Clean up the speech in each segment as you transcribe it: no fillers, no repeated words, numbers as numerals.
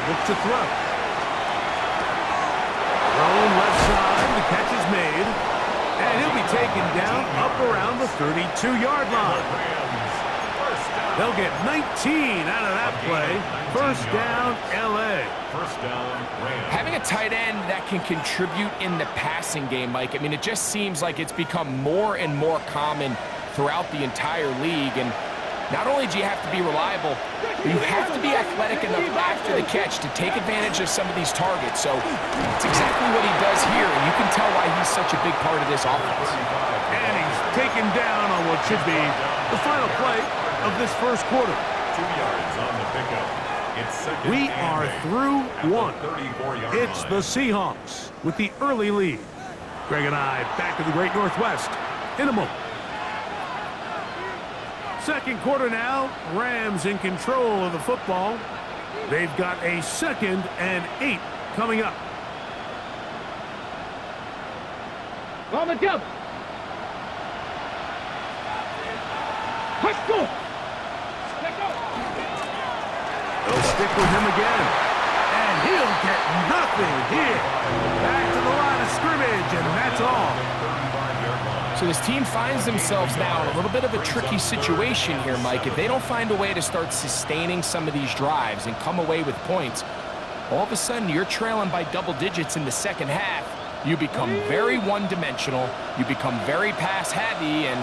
look to throw. Thrown left side, the catch is made. And he'll be taken down up around the 32-yard line. They'll get 19 out of that play. First down, L.A. First down, Rams. Having a tight end that can contribute in the passing game, Mike, I mean, it just seems like it's become more and more common throughout the entire league. And not only do you have to be reliable, but you have to be athletic enough after the catch to take advantage of some of these targets. So it's exactly what he does here, and you can tell why he's such a big part of this offense. And he's taken down on what should be the final play of this first quarter. 2 yards on the pickup. It's second We are through one. 34-yard It's line. the Seahawks with the early lead. Greg and I back in the Great Northwest in a moment. Second quarter now, Rams in control of the football. They've got a 2nd and 8 coming up. On the double. Let's go. They'll stick with him again. And he'll get nothing here. Back to the line of scrimmage, and that's all. So this team finds themselves now in a little bit of a tricky situation here, Mike. If they don't find a way to start sustaining some of these drives and come away with points, all of a sudden you're trailing by double digits in the second half. You become very one-dimensional. You become very pass-heavy, and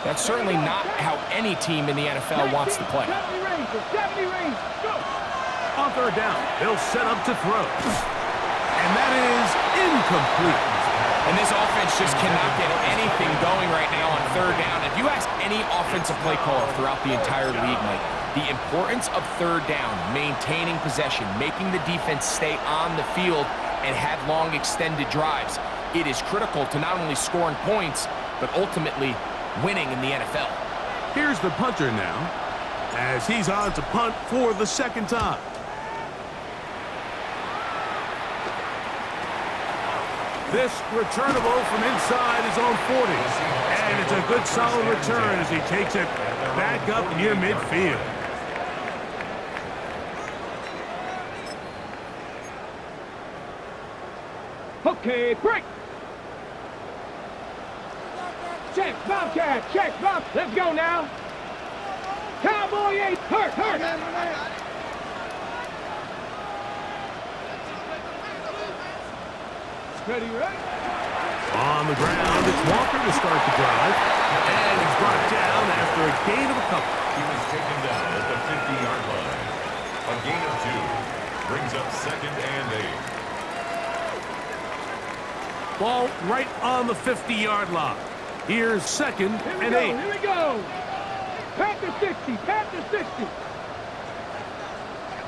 that's certainly not how any team in the NFL wants to play. 70 range, 70 range, go! On third down, they'll set up to throw. And that is incomplete. And this offense just cannot get anything going right now on third down. If you ask any offensive play caller throughout the entire league, Mike, the importance of third down, maintaining possession, making the defense stay on the field and have long extended drives, it is critical to not only scoring points, but ultimately winning in the NFL. Here's the punter now, as he's on to punt for the second time. This returnable from inside his own 40. And it's a good solid return as he takes it back up near midfield. Okay, break. Check, Bobcat, check, Bob. Let's go now. Cowboy 8, hurt. Ready, right? On the ground, it's Walker to start the drive. And he's brought down after a gain of a couple. He was taken down at the 50-yard line. A gain of 2 brings up 2nd and 8. Ball right on the 50-yard line. Here's 2nd and 8. Here we go. Panther 60, Panther 60.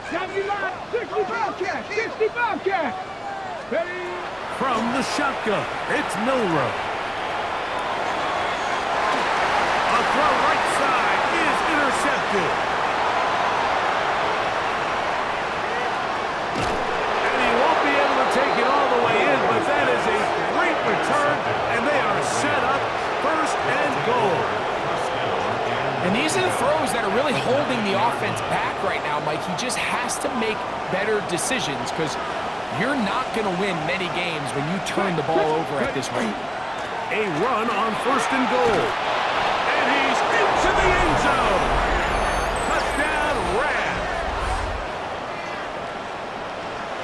79, 60 Bobcat, 60 Bobcat. Ready? From the shotgun, it's Milrow. A throw right side is intercepted. And he won't be able to take it all the way in, but that is a great return, and they are set up 1st and goal. And these are the throws that are really holding the offense back right now, Mike. He just has to make better decisions because you're not going to win many games when you turn the ball over at this rate. A run on 1st and goal. And he's into the end zone. Touchdown, Rams.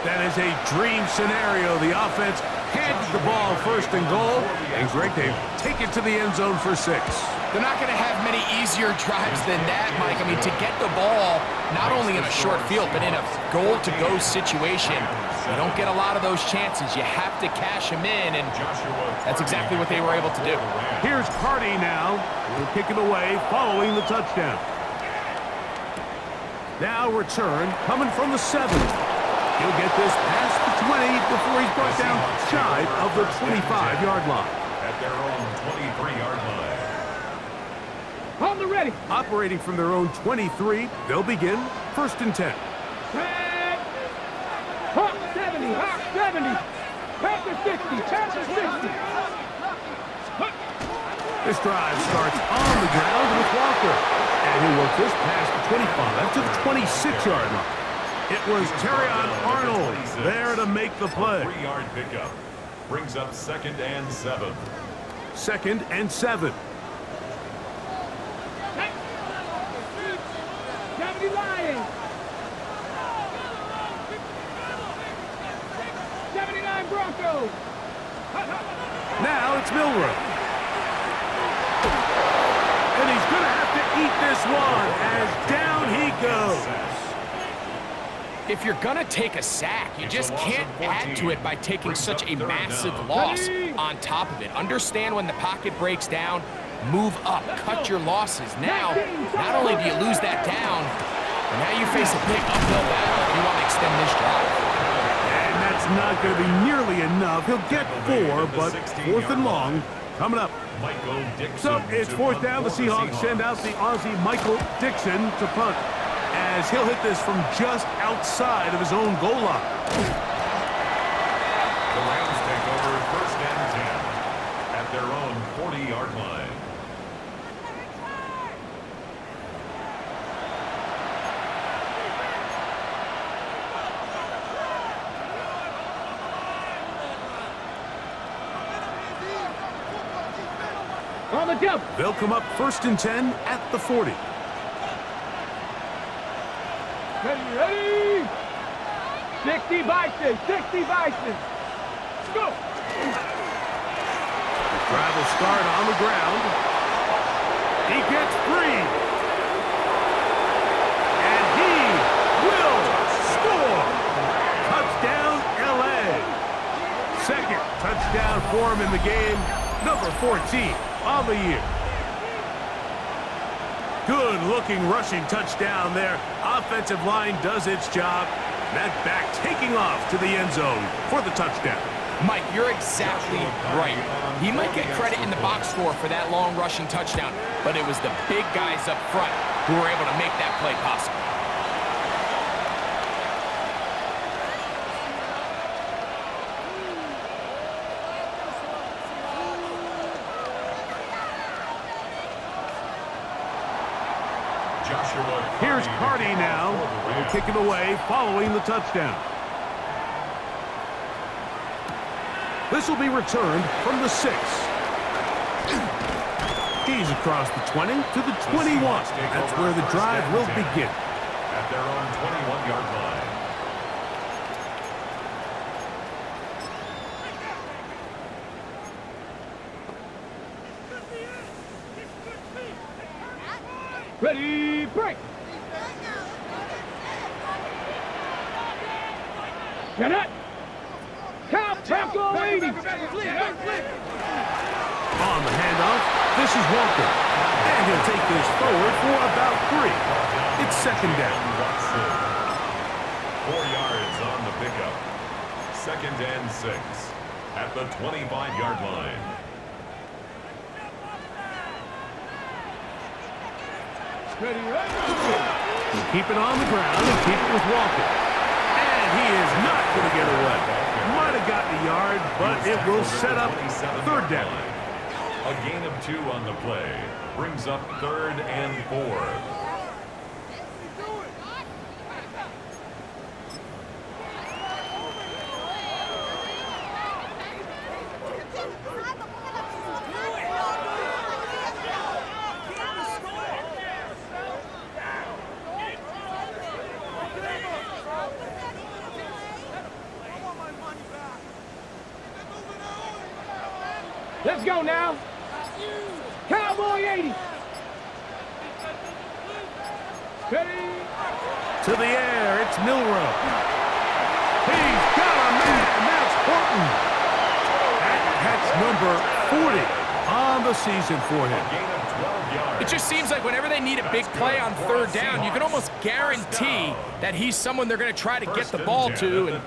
That is a dream scenario. The offense handed the ball 1st and goal. And Greg, they take it to the end zone for 6. They're not going to have many easier drives than that, Mike. I mean, to get the ball not only in a short field, but in a goal-to-go situation, you don't get a lot of those chances. You have to cash them in, and that's exactly what they were able to do. Here's Hardy now. He'll kick it away following the touchdown. Now return coming from the 7. He'll get this past the 20 before he's brought down shy of the 25-yard line. At their own 23-yard line. On the ready. Operating from their own 23, they'll begin 1st and 10. Hawk 70, Hawk 70. Panther 60, Panther 60. This drive starts on the ground with Walker. And he'll work this past the 25 to the 26-yard line. It was Terrion Arnold there to make the play. 3-yard pickup. Brings up 2nd and 7. 2nd and 7. 70 Lions. 79 Broncos. Now it's Milrow. And he's going to have to eat this one as down he goes. If you're going to take a sack, you just can't add to it by taking such a massive loss on top of it. Understand when the pocket breaks down, move up, cut your losses. Now, not only do you lose that down, but now you face a big uphill battle if you want to extend this drive. And that's not going to be nearly enough. He'll get 4, but 4th and long coming up. So it's 4th down. The Seahawks send out the Aussie Michael Dixon to punt, as he'll hit this from just outside of his own goal line. The Rams take over 1st and 10 at their own 40-yard line. On the jump. They'll come up 1st and 10 at the 40. Ready? 60 Bison. 60 Bison. Go. The drive will start on the ground. He gets free. And he will score. Touchdown, L.A. 2nd touchdown for him in the game. Number 14 on the year. Good-looking rushing touchdown there. Offensive line does its job. That back taking off to the end zone for the touchdown. Mike, you're exactly right. He might get credit in the box score for that long rushing touchdown, but it was the big guys up front who were able to make that play possible. Here's Cardi now. He'll kick it away following the touchdown. This will be returned from the 6. He's across the 20 to the 21. That's where the drive will begin. At their own 21-yard line. Ready, break. Get it. Count, Bronco 80. On the handoff, this is Walker. And he'll take this forward for about 3. It's 2nd down. 4 yards on the pickup. 2nd and 6 at the 25-yard line. Ready, Keep it on the ground and keep it with Walker. And he is not going to get away. Might have gotten a yard, but it will set up 3rd down. A gain of 2 on the play. Brings up 3rd and 4. Let's go now. Cowboy 80. Ready. To the air, it's Milrow. He's got a man, that's Horton. That's number 40 on the season for him. It just seems like whenever they need a big play on 3rd down, you can almost guarantee that he's someone they're going to try to get the ball to, and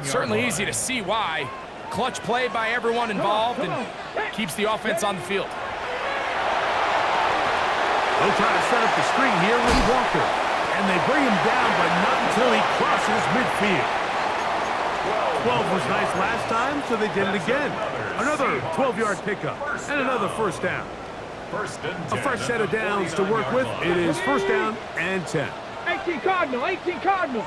certainly easy to see why. Clutch play by everyone involved and keeps the offense on the field. They'll try to set up the screen here with Walker. And they bring him down, but not until he crosses midfield. 12 was nice last time, so they did it again. Another 12-yard pickup and another 1st down. A fresh set of downs to work with. It is 1st down and 10. 18 Cardinal, 18 Cardinal.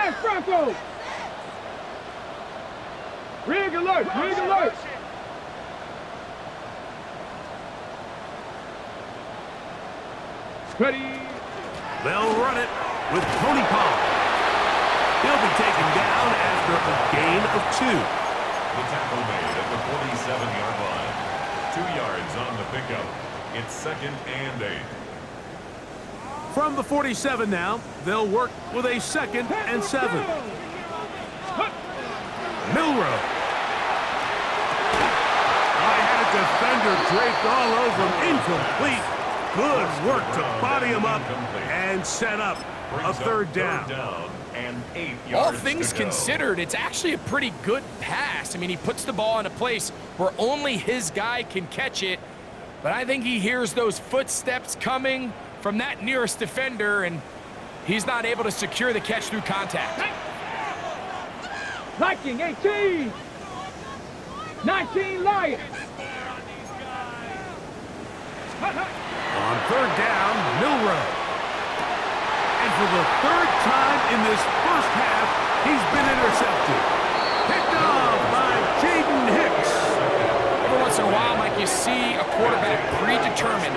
pass, Bronco. Rig alert, rig alert. Ready. They'll run it with Tony Pollard. He'll be taken down after a gain of 2. The tackle made at the 47-yard line. 2 yards on the pickup. It's 2nd and 8. From the 47 now, they'll work with a 2nd and 7. Milrow. I had a defender draped all over him. Incomplete. Good work to body him up and set up a 3rd down. And 8 yards. All things considered, it's actually a pretty good pass. I mean, he puts the ball in a place where only his guy can catch it. But I think he hears those footsteps coming from that nearest defender, and he's not able to secure the catch through contact. Viking 18. 19 Lions. On 3rd down, Milrow. And for the 3rd time in this first half, he's been intercepted. Picked off by Jaden Hicks. Every once in a while, Mike, you see a quarterback predetermined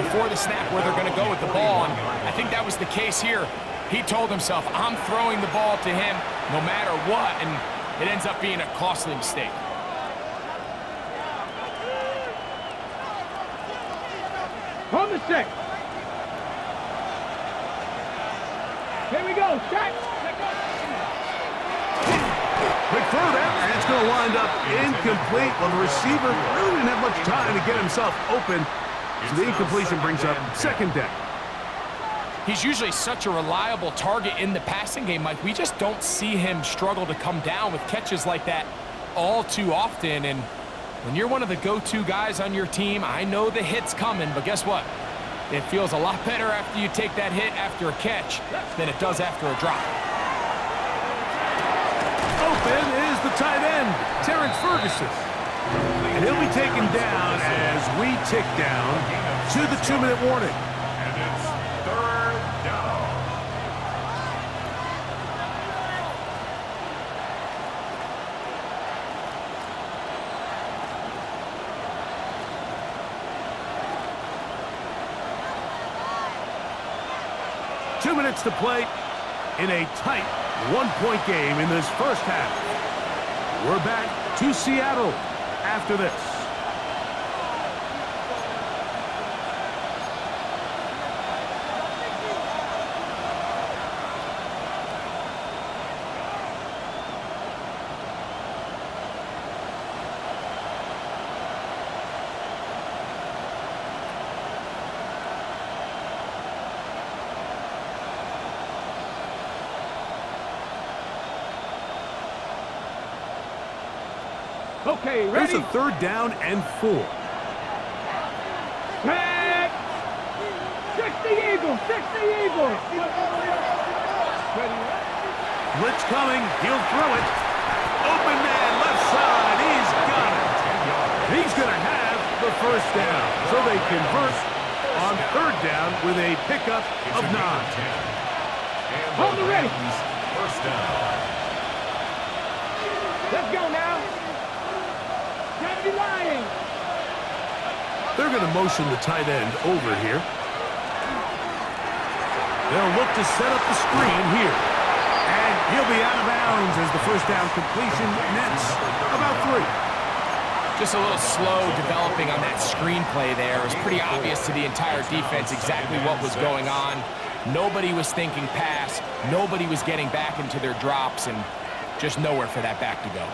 before the snap where they're going to go with the ball, and I think that was the case here. He told himself, I'm throwing the ball to him no matter what, and it ends up being a costly mistake. On the 6. Here we go, set. Quick throw there, and it's going to wind up incomplete. Well, the receiver really didn't have much time to get himself open, so the incompletion brings up 2nd down. He's usually such a reliable target in the passing game, Mike. We just don't see him struggle to come down with catches like that all too often. And when you're one of the go-to guys on your team, I know the hit's coming, but guess what? It feels a lot better after you take that hit after a catch than it does after a drop. Open is the tight end, Terrence Ferguson. And he'll be taken down as we tick down to the 2-minute warning. And it's 3rd down. Two minutes to play in a tight 1-point game in this first half. We're back to Seattle after this. Okay, ready? Here's a 3rd down and 4. Back. 60 Eagles, 60 Eagles. Ready? Blitz coming, he'll throw it. Open man, left side, he's got it. He's going to have the 1st down. So they convert on 3rd down with a pickup of 9. Hold the ready. 1st down. Let's go now. Lions. They're going to motion the tight end over here. They'll look to set up the screen here. And he'll be out of bounds as the 1st down completion nets about 3. Just a little slow developing on that screenplay there. It was pretty obvious to the entire defense exactly what was going on. Nobody was thinking pass. Nobody was getting back into their drops, and just nowhere for that back to go.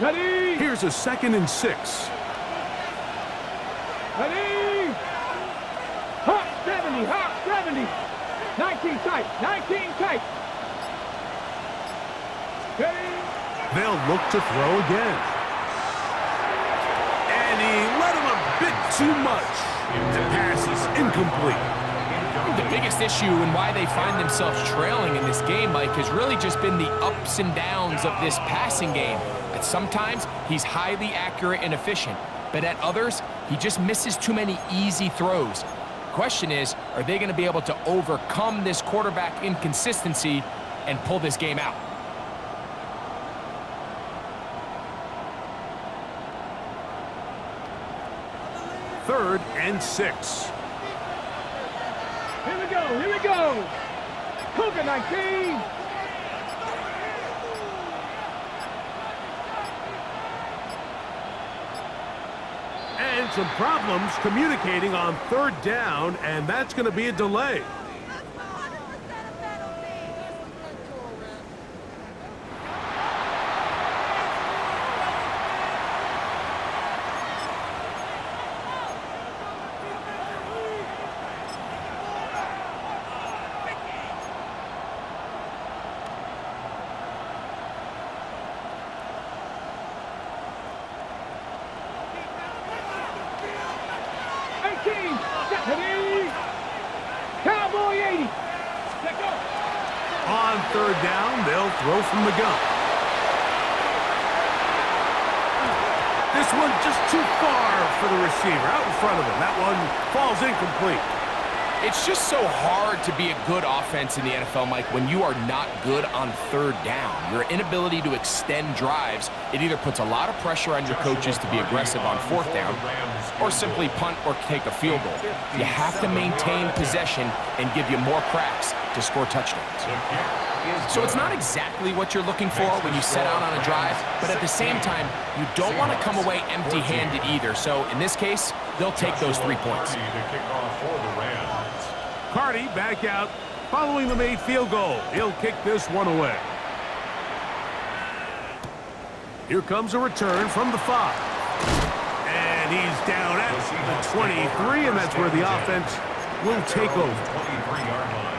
Ready? Here's a 2nd and 6. Ready? Hot 70, hot 70. 19 tight, 19 tight. Ready? They'll look to throw again. And he let him a bit too much. The pass is incomplete. The biggest issue and why they find themselves trailing in this game, Mike, has really just been the ups and downs of this passing game. Sometimes he's highly accurate and efficient, but at others, He just misses too many easy throws. Question is, are they going to be able to overcome this quarterback inconsistency and pull this game out? Third and 6. Here we go, here we go. Cougar 19. And some problems communicating on third down, and that's going to be a delay. Cowboy 80. Let go. On third down, they'll throw from the gun. This one just too far for the receiver, out in front of him. That one falls incomplete. It's just so hard to be a good offense in the NFL, Mike, when you are not good on third down. Your inability to extend drives, it either puts a lot of pressure on your coaches to be aggressive on fourth down or simply punt or take a field goal. You have to maintain possession and give you more cracks to score touchdowns. So it's not exactly what you're looking for when you set out on a drive, but at the same time, you don't want to come away empty-handed either. So in this case, they'll take those 3 points. Carty back out following the made field goal. He'll kick this one away. Here comes a return from the 5. And he's down at the 23, and that's where the offense will take over. 23-yard line.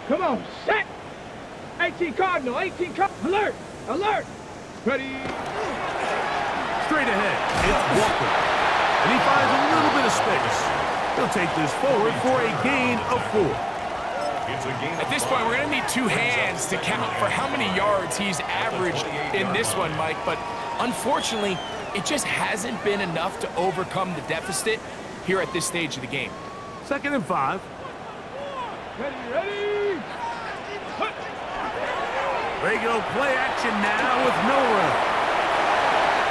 Come on, set! 18 Cardinal, 18 Cardinal, alert, alert! Ready? Straight ahead, it's Walker. And he finds a little bit of space. He'll take this forward for a gain of 4. At this point, we're going to need 2 hands to count for how many yards he's averaged in this one, Mike. But unfortunately, it just hasn't been enough to overcome the deficit here at this stage of the game. 2nd and 5. Ready? Regular play action now with Milrow.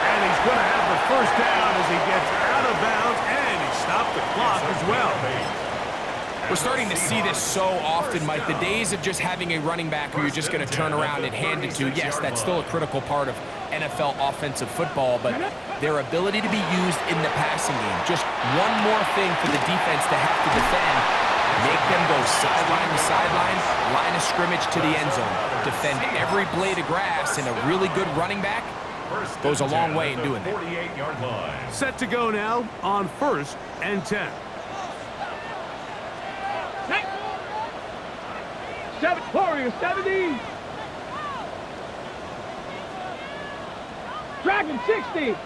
And he's going to have the first down as he gets out of bounds, and he stopped the clock as well. We're starting to see this so often, Mike. The days of just having a running back who you're just going to turn around and hand it to, yes, that's still a critical part of NFL offensive football, but their ability to be used in the passing game. Just one more thing for the defense to have to defend. Make them go sideline to sideline, line of scrimmage to the end zone. Defend every blade of grass, and a really good running back goes a long way in doing that. 48-yard line. Set to go now on 1st and 10. Warrior 70. Dragon 60.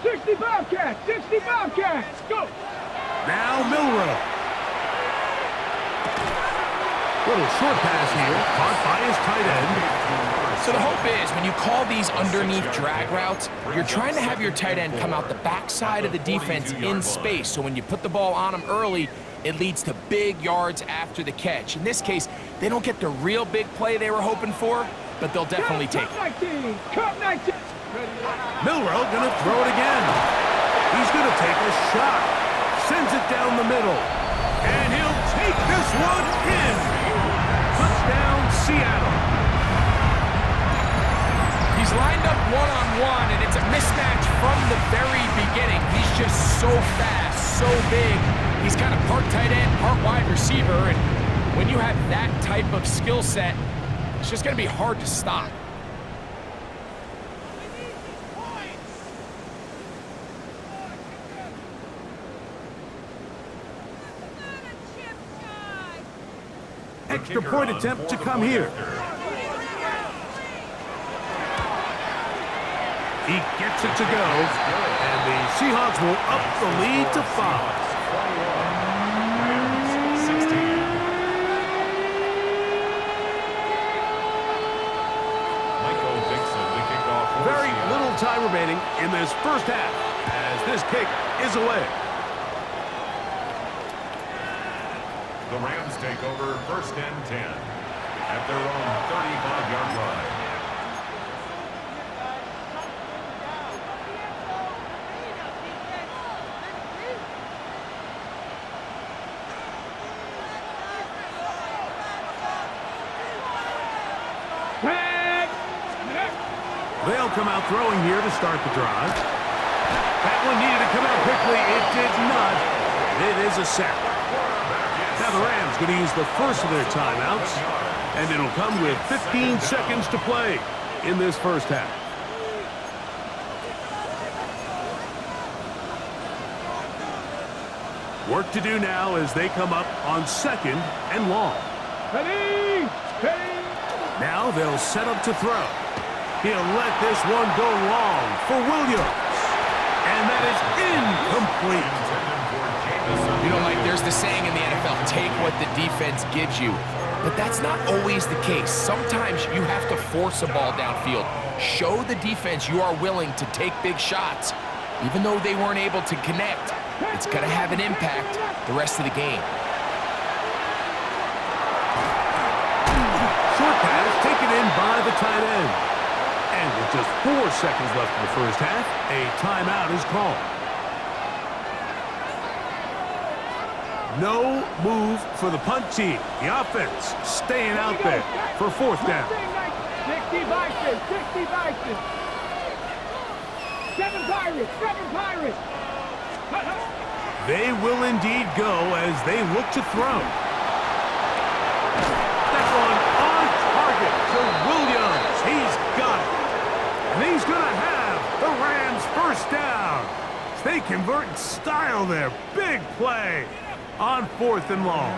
65 cats, 65 cats. Go. Now Milrow. Little short pass here, caught by his tight end. So the hope is when you call these underneath drag routes, you're trying to have your tight end come out the backside of the defense in space. So when you put the ball on him early, it leads to big yards after the catch. In this case, they don't get the real big play they were hoping for, but they'll definitely take it. Cup 19. Milrow gonna throw it again. He's gonna take a shot. Sends it down the middle. And he'll take this one in. Touchdown, Seattle. He's lined up one-on-one, and it's a mismatch from the very beginning. He's just so fast, so big. He's kind of part tight end, part wide receiver, and when you have that type of skill set, it's just going to be hard to stop. extra point attempt to come here. He gets it to go, and the Seahawks will up the lead to 5. Very little time remaining in this first half as this kick is away. The Rams take over 1st and 10 at their own 35-yard line. They'll come out throwing here to start the drive. That one needed to come out quickly. It did not. It is a sack. Now the Rams going to use the first of their timeouts, and it'll come with 15 seconds to play in this first half. Work to do now as they come up on 2nd and long. Ready! Now they'll set up to throw. He'll let this one go long for Williams. And that is incomplete. You know, Mike, there's the saying in the NFL, take what the defense gives you. But that's not always the case. Sometimes you have to force a ball downfield. Show the defense you are willing to take big shots. Even though they weren't able to connect, it's going to have an impact the rest of the game. Short pass taken in by the tight end. And with just 4 seconds left in the first half, a timeout is called. No move for the punt team. The offense staying out there for 4th down. 60 Vikings, 60 Vikings. 7 Pirates. They will indeed go as they look to throw. That one on target to Williams. He's got it. And he's going to have the Rams 1st down. They convert in style there. Big play on 4th and long.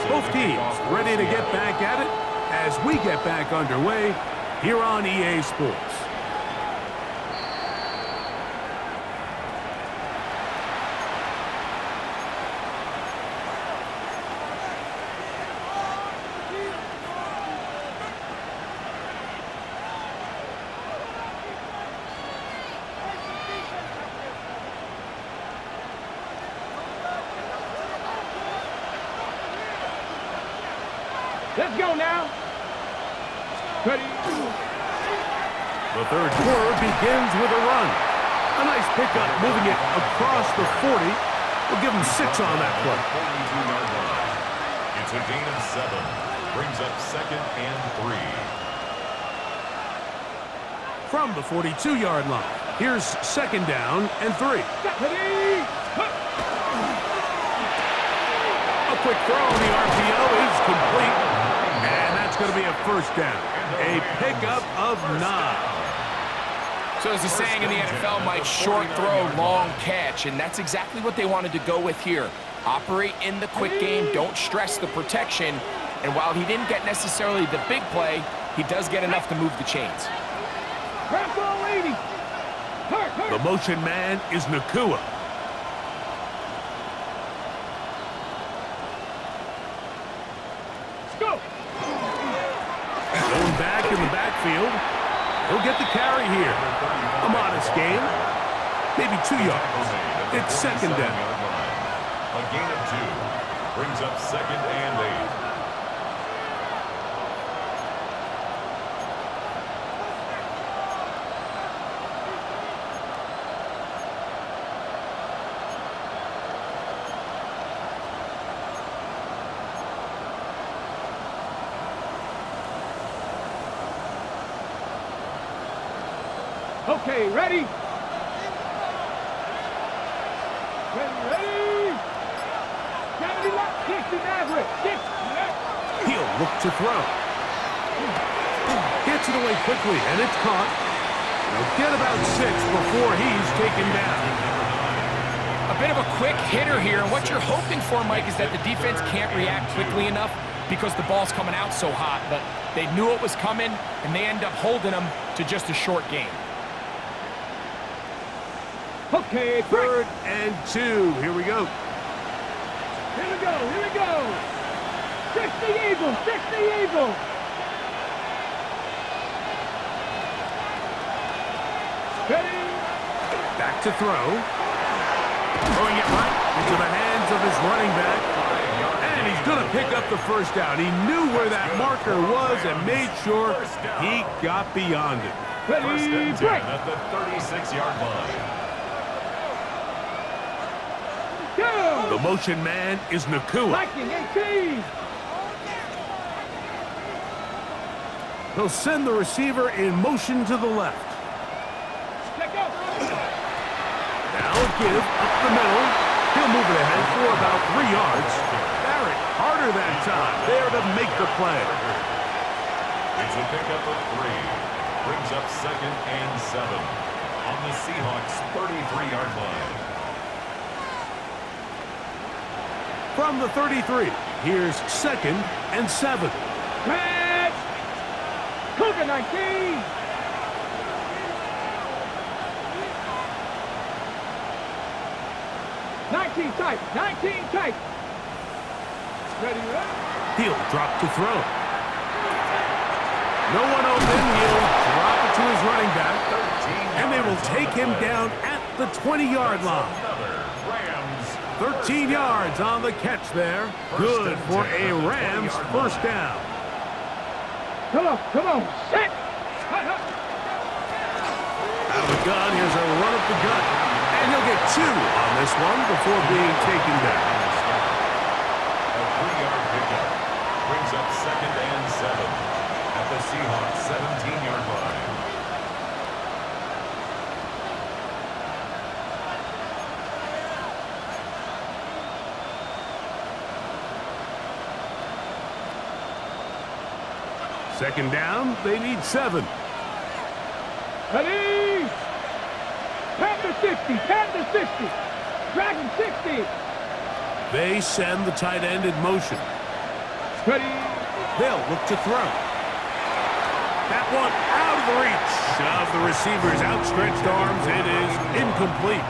Both teams ready to get back at it as we get back underway here on EA Sports. Let's go now. Ready? The 3rd quarter begins with a run. A nice pickup moving it across the 40. We'll give them 6 on that play. 42-yard line. It's a gain of 7. Brings up 2nd and 3. From the 42-yard line, here's 2nd down and 3. Ready? A quick throw on the RPO is complete. And that's going to be a 1st down. A pickup of 9. So as the saying in the NFL, Mike, short throw, long catch, and that's exactly what they wanted to go with here. Operate in the quick game, don't stress the protection, and while he didn't get necessarily the big play, he does get enough to move the chains. The motion man is Nakua. Going back in the backfield. He'll get the carry here. A modest gain. Maybe 2 yards. It's 2nd down. A gain of 2. Brings up 2nd and 8. Okay, ready? Ready? 70 left, 60 Maverick, 6. He'll look to throw. Gets it away quickly, and it's caught. He'll get about 6 before he's taken down. A bit of a quick hitter here. And what you're hoping for, Mike, is that the defense can't react quickly enough because the ball's coming out so hot. But they knew it was coming, and they end up holding them to just a short game. Okay, Third and 2. Here we go. Here we go, here we go. 60 Eagles, 60 Eagles. Ready? Back to throw. Throwing it right into the hands of his running back. And he's going to pick up the first down. He knew where that marker was and made sure he got beyond it. First Ready, and 10 break. at the 36-yard line. Go. The motion man is Nakua. Viking 18. He'll send the receiver in motion to the left. Let go. Now a give up the middle. He'll move it ahead for about 3 yards. Barrett harder that time. There to make the play. It's a pickup of 3. Brings up 2nd and 7 on the Seahawks' 33-yard line. From the 33, here's 2nd and 7. Red. Cougar 19. Tight, 19 tight. Ready, ready. He'll drop to throw. No one open. He'll drop it to his running back. And they will take him down at the 20-yard line. 13 yards on the catch there. Good for a Rams first down. Come on, come on. Set. Out of the gun, here's a run up the gut. And he'll get 2 on this one before being taken down. A 3-yard pickup brings up 2nd and 7 at the Seahawks' 17-yard line. Second down, they need 7. Ready. Panther 60, Panther 60. Dragon 60. They send the tight end in motion. Ready. They'll look to throw. That one out of the reach of the receiver's outstretched arms. It is incomplete.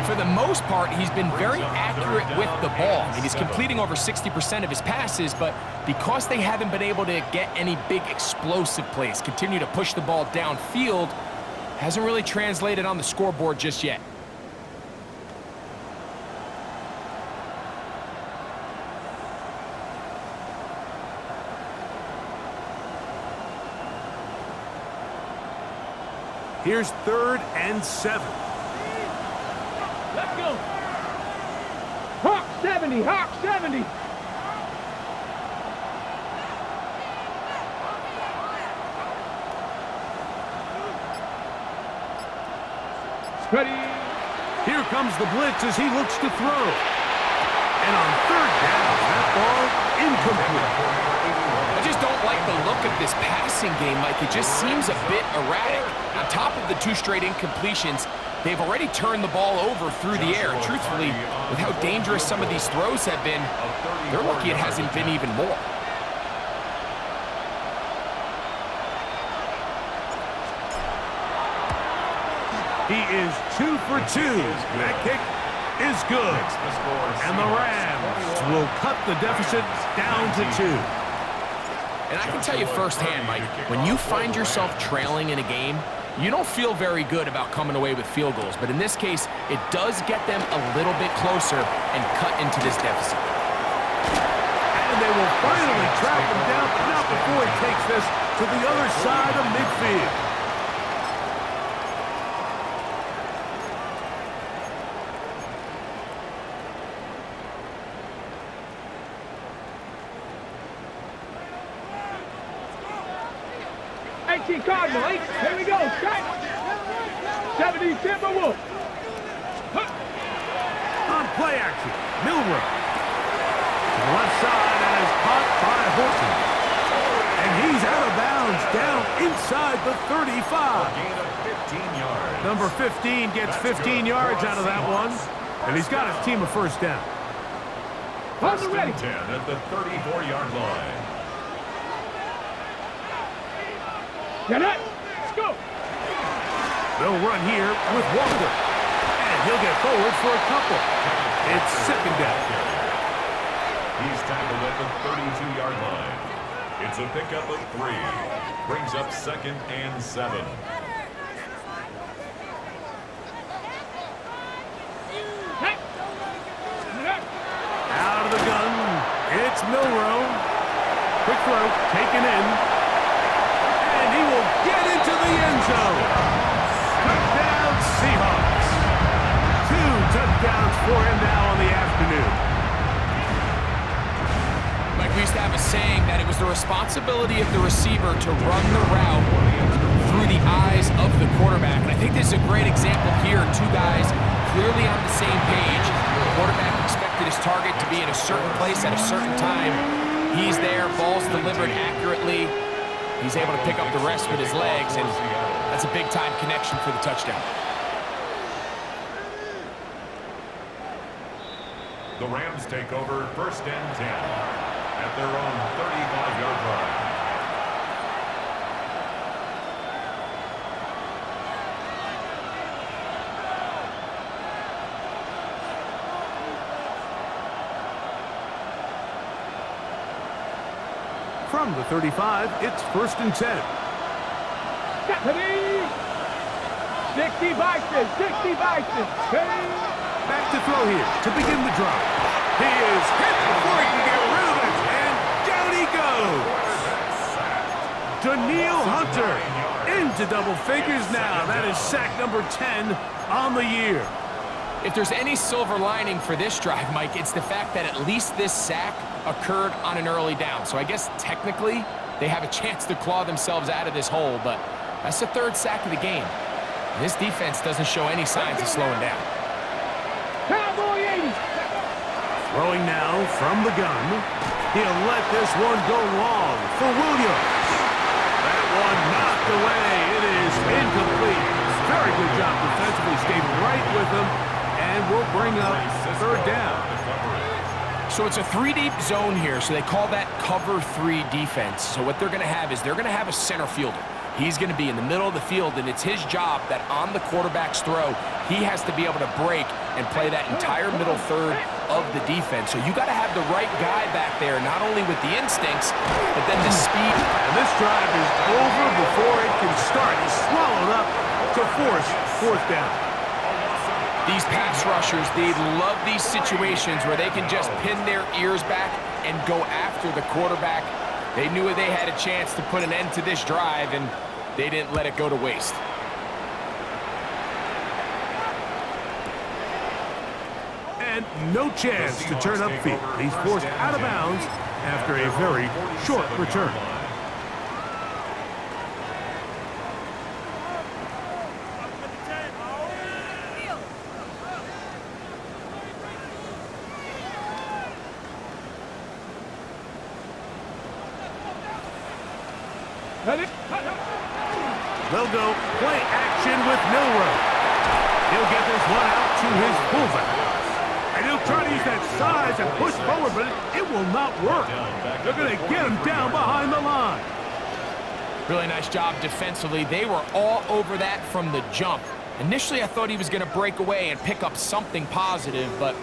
For the most part, he's been very accurate with the ball. I mean, he's completing over 60% of his passes, but because they haven't been able to get any big explosive plays, continue to push the ball downfield, hasn't really translated on the scoreboard just yet. Here's 3rd and 7. Let's go. Hawk 70, Hawk 70. Ready. Here comes the blitz as he looks to throw. And on 3rd down, that ball incomplete. I just don't like the look of this passing game, Mike. It just seems a bit erratic. On top of the 2 straight incompletions, they've already turned the ball over through the air. Truthfully, with how dangerous some of these throws have been, they're lucky it hasn't been even more. He is 2 for 2. That kick is good. And the Rams will cut the deficit down to 2. And I can tell you firsthand, Mike, when you find yourself trailing in a game, you don't feel very good about coming away with field goals. But in this case, it does get them a little bit closer and cut into this deficit. And they will finally track him down, but not before he takes this to the other side of midfield. Cardinal, 8. Here we go. Shot. 70 Timberwolf. On play action, Milrow. To the left side and is caught by Horton. And he's out of bounds down inside the 35. Gain of 15 yards. Number 15 gets 15 yards out of that one. And he's got his team a first down. First and 10 at the 34-yard line. Get it. Let's go. They'll run here with Walker. And he'll get forward for a couple. It's second down. He's tackled at the 32-yard line. It's a pickup of 3. Brings up second and 7. Hey. Out of the gun. It's Milrow. Quick throw, taken in. And he will get into the end zone. Touchdown, Seahawks. 2 touchdowns for him now on the afternoon. Mike, we used to have a saying that it was the responsibility of the receiver to run the route through the eyes of the quarterback. And I think this is a great example here. 2 guys clearly on the same page. The quarterback expected his target to be in a certain place at a certain time. He's there, ball's delivered accurately. He's able to pick up the rest with his legs, and that's a big-time connection for the touchdown. The Rams take over first and 10 at their own 35-yard line. From the 35, it's first and 10. 60 Bison, 60 Bison. Hey. Back to throw here to begin the drive. He is hit before he can get rid of it, and down he goes. Daniil Hunter into double figures now. That is sack number 10 on the year. If there's any silver lining for this drive, Mike, it's the fact that at least this sack occurred on an early down. So I guess technically they have a chance to claw themselves out of this hole, but that's the 3rd sack of the game. And this defense doesn't show any signs of slowing down. Cowboy 80. Throwing now from the gun. He'll let this one go long for Williams. That one knocked away. It is incomplete. Very good job defensively. Stayed right with him. And we'll bring up 3rd down. So it's a 3-deep zone here, so they call that cover 3 defense. So what they're going to have is they're going to have a center fielder. He's going to be in the middle of the field, and it's his job that on the quarterback's throw, he has to be able to break and play that entire middle third of the defense. So you got to have the right guy back there, not only with the instincts, but then the speed. And this drive is over before it can start. He's swallowed up to force 4th down. These pass rushers, they love these situations where they can just pin their ears back and go after the quarterback. They knew they had a chance to put an end to this drive, and they didn't let it go to waste. And no chance to turn upfield. He's forced out of bounds after a very short return. They'll go play action with Milrow. He'll get this one out to his fullback. And he'll try to use that size and push forward, but it will not work. They're going to get him down behind the line. Really nice job defensively. They were all over that from the jump. Initially, I thought he was going to break away and pick up something positive, but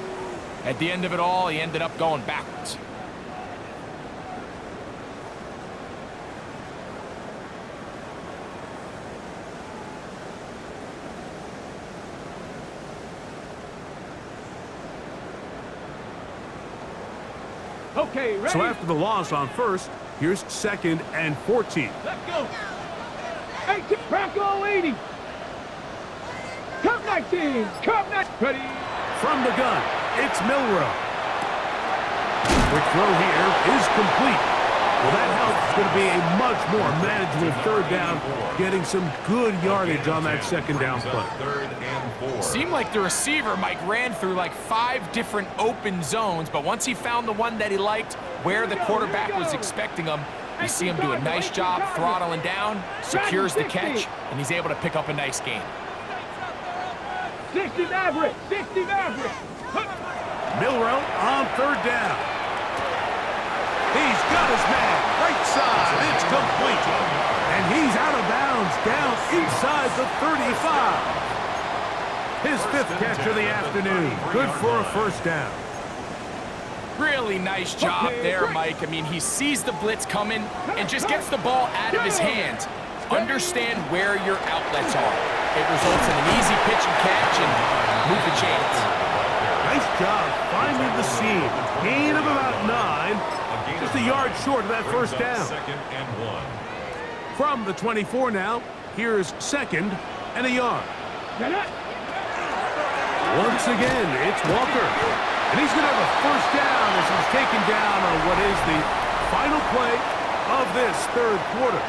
at the end of it all, he ended up going backwards. Okay, ready? So after the loss on first, here's 2nd and 14. Let's go. 18, Bronco 80. Cup 19, Cup 19. Ready? From the gun, it's Milrow. Quick throw here is complete. Well, that helps. It's going to be a much more manageable 3rd down, getting some good yardage on that 2nd down play. 3rd and 4. Seemed like the receiver, Mike, ran through like 5 different open zones, but once he found the one that he liked, where the quarterback was expecting him, you see him do a nice job throttling down, secures the catch, and he's able to pick up a nice gain. 60 Maverick. 60 Maverick. Milrow on third down. He's got his man. Right side. It's complete. And he's out of bounds down inside the 35. His fifth catch of the afternoon. Good for a first down. Really nice job there, Mike. I mean, he sees the blitz coming and just gets the ball out of his hands. Understand where your outlets are. It results in an easy pitch and catch and move the chains. Nice job finding the seam. Gain of about 9. Just a yard short of that first down. Second and 1. From the 24 now, here's second and a yard. Once again, it's Walker. And he's going to have a first down as he's taken down on what is the final play of this third quarter.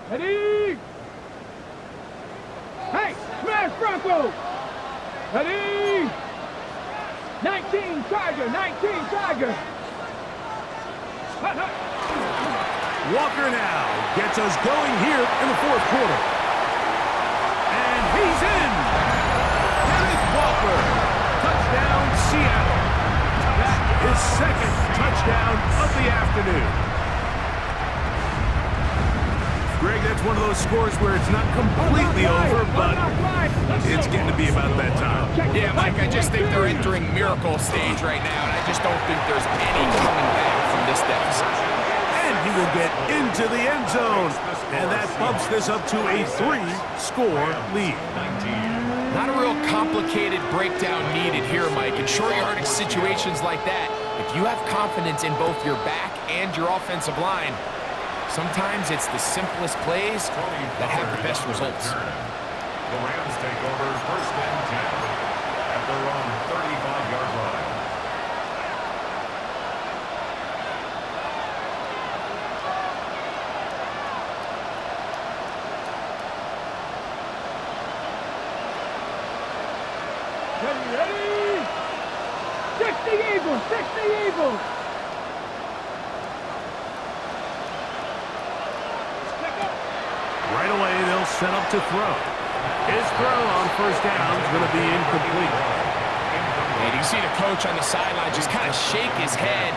Ready? Hey, smash Bronco! Ready? 19 Tiger, 19 Tiger! Walker now gets us going here in the fourth quarter. And he's in! Kenneth Walker! Touchdown, Seattle! That is second touchdown of the afternoon. Greg, that's one of those scores where it's not completely over, but it's getting to be about that time. Yeah, Mike, I just think they're entering miracle stage right now, and I just don't think there's any coming back from this deficit. And he will get into the end zone, and that bumps this up to a 3-score lead. Not a real complicated breakdown needed here, Mike. In short yardage situations like that, if you have confidence in both your back and your offensive line, sometimes it's the simplest plays that have the best results. The Rams take over first and 10 at their own 35-yard line. Ready? 60 Eagles, 60 Eagles! Right away, they'll set up to throw. His throw on first down is going to be incomplete. And you see the coach on the sideline just kind of shake his head.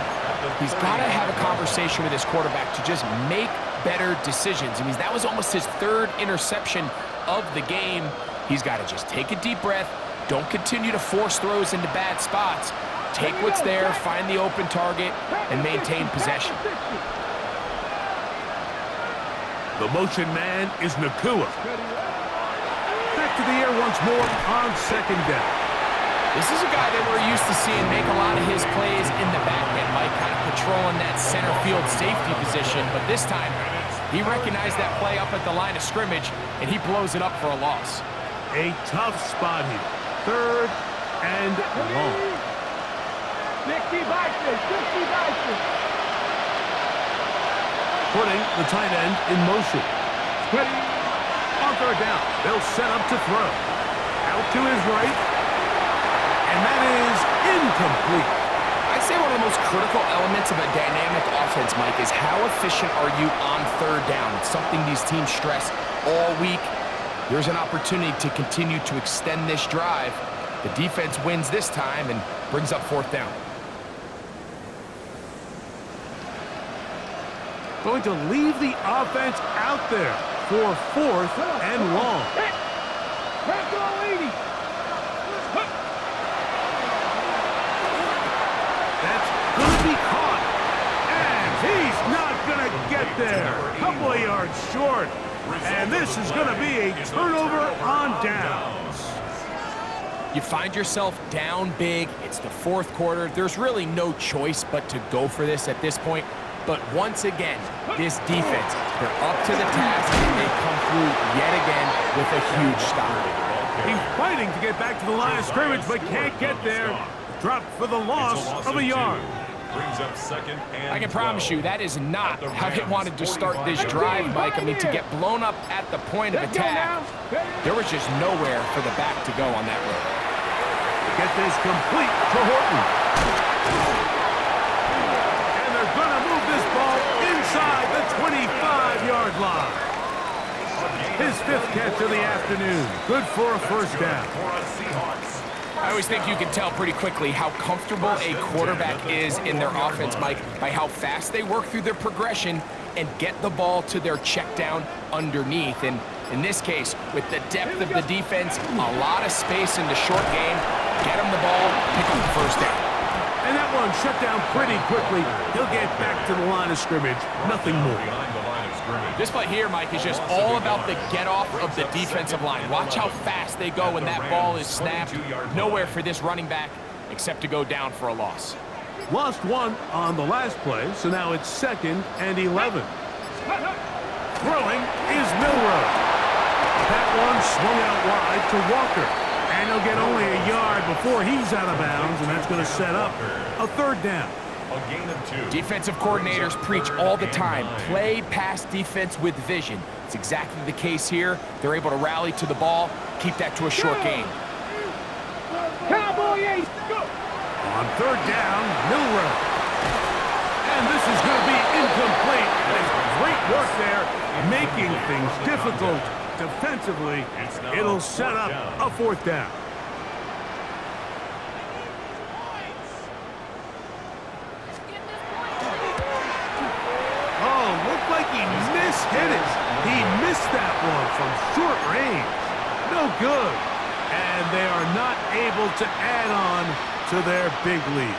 He's got to have a conversation with his quarterback to just make better decisions. I mean, that was almost his third interception of the game. He's got to just take a deep breath. Don't continue to force throws into bad spots. Take what's there, find the open target, and maintain possession. The motion man is Nakua. Back to the air once more on second down. This is a guy that we're used to seeing make a lot of his plays in the back end, Mike, kind of patrolling that center field safety position. But this time, he recognized that play up at the line of scrimmage, and he blows it up for a loss. A tough spot here. Third and long. 60 Vikings, 60 Vikings! Putting the tight end in motion. On third down, they'll set up to throw. Out to his right. And that is incomplete. I'd say one of the most critical elements of a dynamic offense, Mike, is how efficient are you on third down? It's something these teams stress all week. There's an opportunity to continue to extend this drive. The defense wins this time and brings up fourth down. Going to leave the offense out there for fourth and long. That's going to be caught. And he's not going to get there. A couple of yards short. And this is going to be a turnover on downs. You find yourself down big. It's the fourth quarter. There's really no choice but to go for this at this point. But once again, this defense, they're up to the task, and they come through yet again with a huge stop. He's fighting to get back to the line of scrimmage, but can't get there. Dropped for the loss of a yard. Brings up second and I can promise 12. you that is not how they wanted to start this drive, Mike. I mean, to get blown up at the point of attack, there was just nowhere for the back to go on that run. Get this complete to Horton. And they're going to move this ball inside the 25-yard line. His 5th catch of the afternoon. Good for a first down. I always think you can tell pretty quickly how comfortable a quarterback is in their offense, Mike, by how fast they work through their progression and get the ball to their check down underneath. And in this case, with the depth of the defense, a lot of space in the short game, get him the ball, pick up the first down. And that one shut down pretty quickly. He'll get back to the line of scrimmage. Nothing more. This play here, Mike, is just all about the get-off of the defensive line. Watch how fast they go when that ball is snapped. Nowhere for this running back except to go down for a loss. Lost one on the last play, so now it's 2nd and 11. Throwing is Milroe. That one swung out wide to Walker. And he'll get only a yard before he's out of bounds, and that's going to set up a 3rd down. A gain of 2. Defensive coordinators preach all the time, play pass defense with vision. It's exactly the case here. They're able to rally to the ball, keep that to a short game. Cowboy ace, go! On 3rd down, Milroe. And this is going to be incomplete. And it's great work there, making things difficult defensively. It'll set up a 4th down. Oh, looked like he mishit it. He missed that one from short range. No good. And they are not able to add on to their big lead.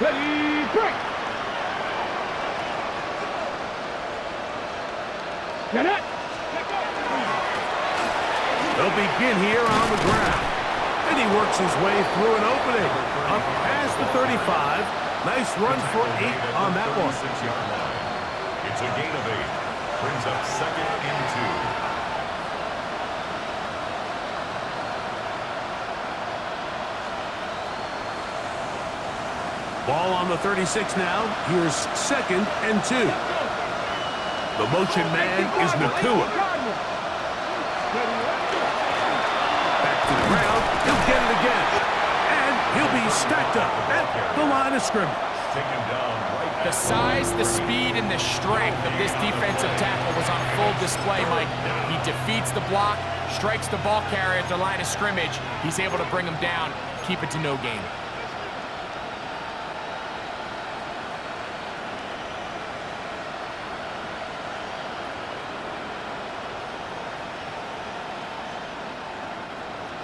Ready, break! Get it! They'll begin here on the ground. And he works his way through an opening. Up past the 35. Nice run for 8 on that one. 6-yard line. It's a gain of 8. Brings up 2nd and 2. Ball on the 36 now. Here's 2nd and 2. The motion man is Nakua. Back to the ground. He'll get it again. And he'll be stacked up at the line of scrimmage. The size, the speed, and the strength of this defensive tackle was on full display, Mike. He defeats the block, strikes the ball carrier at the line of scrimmage. He's able to bring him down, keep it to no gain.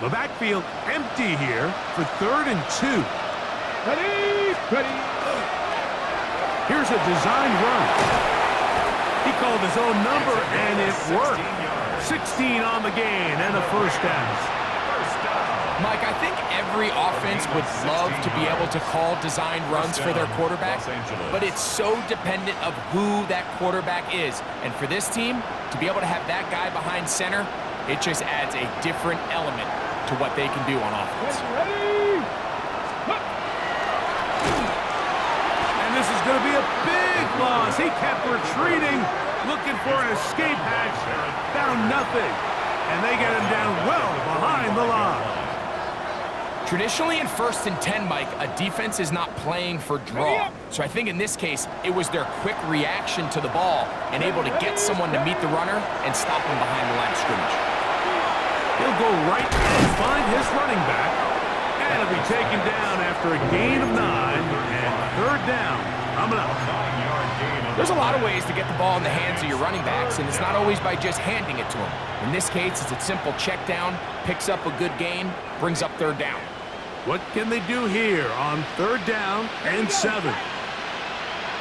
The backfield empty here for 3rd and 2. Ready, ready. Here's a designed run. He called his own number, and it worked. 16 on the gain and a first down. Mike, I think every offense would love to be able to call designed runs for their quarterback, but it's so dependent of who that quarterback is. And for this team, to be able to have that guy behind center, it just adds a different element to what they can do on offense. Ready! And this is going to be a big loss. He kept retreating, looking for an escape hatch, found nothing. And they get him down well behind the line. Traditionally in 1st and 10, Mike, a defense is not playing for draw. So I think in this case, it was their quick reaction to the ball and able to get someone to meet the runner and stop him behind the line of scrimmage. He'll go right and find his running back. And he'll be taken down after a gain of 9 and 3rd down coming up. There's a lot of ways to get the ball in the hands of your running backs, and it's not always by just handing it to them. In this case, it's a simple check down, picks up a good gain, brings up 3rd down. What can they do here on 3rd down and 7?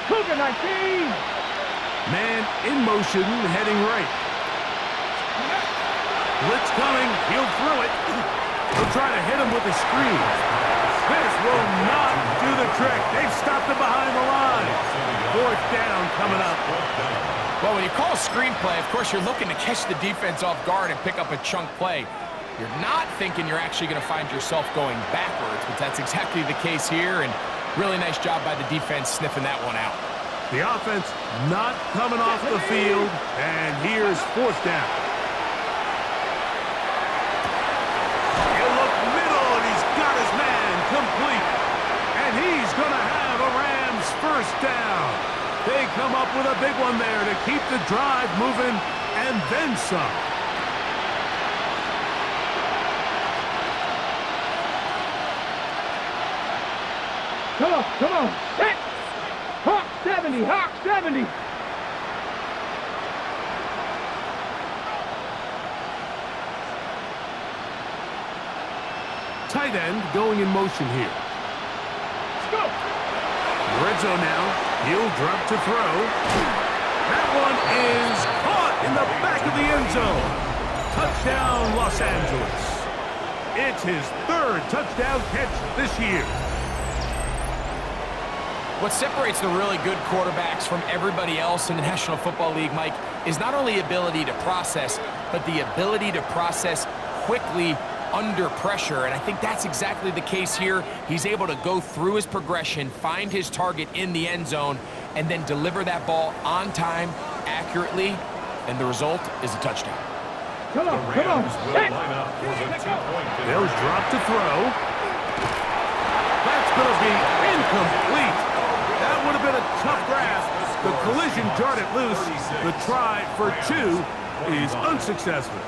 Cougar 19! Man in motion, heading right. Blitz coming. He'll throw it. He'll try to hit him with a screen. This will not do the trick. They've stopped him behind the line. 4th down coming up. Well, when you call a screen play, of course, you're looking to catch the defense off guard and pick up a chunk play. You're not thinking you're actually going to find yourself going backwards, but that's exactly the case here, and Really nice job by the defense sniffing that one out. The offense not coming off the field, and here's fourth down. He'll look middle, and he's got his man complete. And he's going to have a Rams first down. They come up with a big one there to keep the drive moving, and then some. Come on. Hit! Hawk 70, Hawk 70. Tight end going in motion here. Let's go. Red zone now. He'll drop to throw. That one is caught in the back of the end zone. Touchdown, Los Angeles. It's his third touchdown catch this year. What separates the really good quarterbacks from everybody else in the National Football League, Mike, is not only ability to process, but the ability to process quickly under pressure. And I think that's exactly the case here. He's able to go through his progression, find his target in the end zone, and then deliver that ball on time, accurately, and the result is a touchdown. Come on. Will line up for the 2-point They'll drop to throw. That's going to be incomplete. That would have been a tough grasp. The collision jarred it loose. The try for 2 is unsuccessful.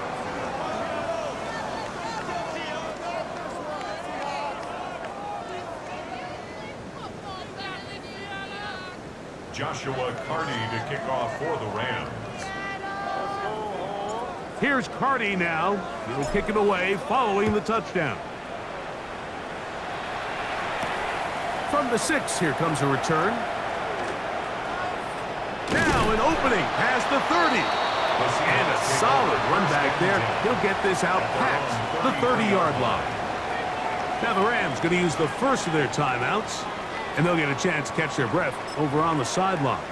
Joshua Carney to kick off for the Rams. Here's Carney now. He'll kick it away following the touchdown. From the 6, here comes a return. Now an opening past the 30. And a solid run back there. He'll get this out past the 30-yard line. Now the Rams going to use the first of their timeouts, and they'll get a chance to catch their breath over on the sideline.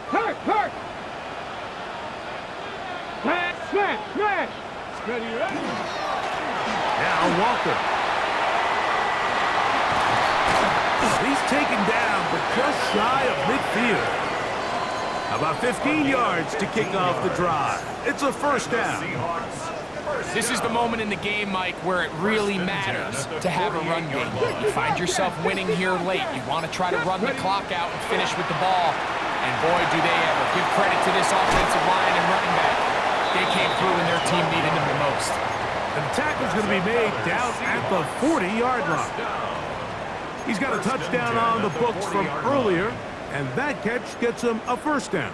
Hurt! Smash! Ready. Now Walker. He's taken down, but just shy of midfield. About 15 yards to kick off the drive. It's a first down. This is the moment in the game, Mike, where it really matters to have a run game. You find yourself winning here late. You want to try to run the clock out and finish with the ball. And boy, do they ever. Give credit to this offensive line and running back. They came through when their team needed them the most. And the tackle's going to be made down at the 40-yard line. He's got a touchdown on the books from earlier, and that catch gets him a first down.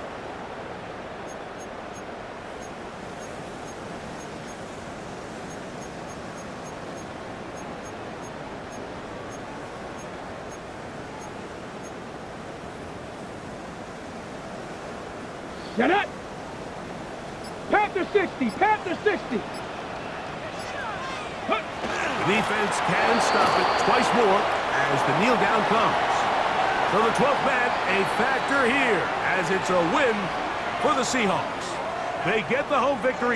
Get it! Panther 60! Panther 60! The defense can stop it twice more as the kneel down comes. So the 12th man, a factor here as it's a win for the Seahawks. They get the home victory.